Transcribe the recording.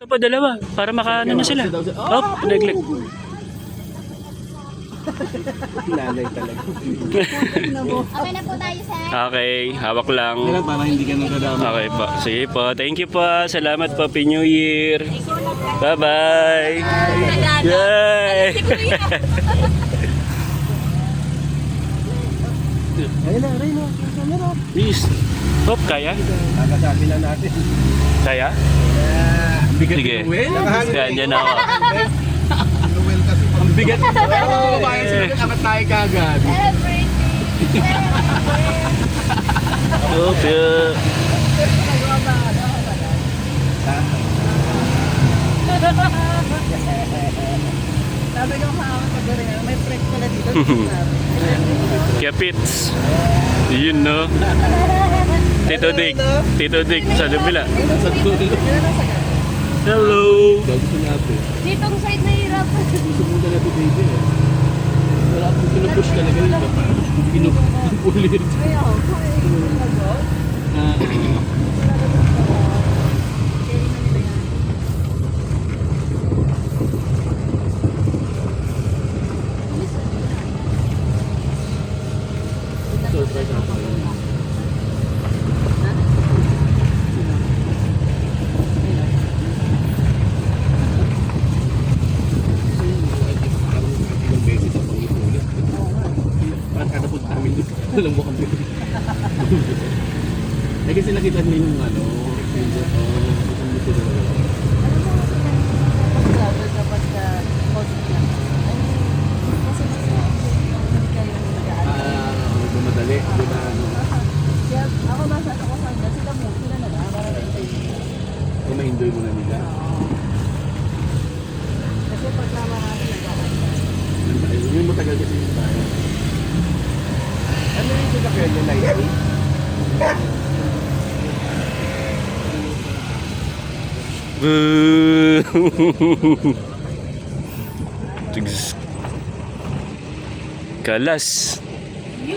Ito pa dalawa, para makaano na sila. Oh, pinaglag. Nanay talaga. Okay na po tayo, sir. Okay, hawak lang. Kailan para hindi ka nagdadama. Okay po, sige po. Thank you po. Salamat po. Happy New Year. Bye-bye. Yay! Ayun na, Rino. Camera. Please. Hop, kaya? Kakasabi lang natin. Kaya? Bigat Sige. yung well. Yan, dyan ako. Ang bigat. Oo, bayan sila nakakat tayo kagad. Celebrating. Hop, yeah. Sabi ko maawa ka doon rin. May fresh pala dito. Kapits. Yun, no? Tito Dick. Tito Dick sa dubila. Sa tulo. Hello. Gusto natin. Ditong side na hirap. Gusto mo talaga ito, baby. Wala akong pinupush talaga yun. Pinupulit. Surprise ako. Ilang beses ako ipulit. Parang kada punta namin dito. Alam mo kami. Eh kasi nakita niyo yung ano, isang dito na lang. Sabi dapat ka positive lang. Kasi mas hindi kayo nag-aaral. Bumadali, di ba? Kaya ako nasa ako sa kanila. Sila na lang. Para rin kayo. Kung ma-enjoy mo na nila. Kasi pag naman natin nag-aaral. Yung matagal kasi yung tayo. Ano yung sinakyan niya na yun? Boo! Tigs. Kalas.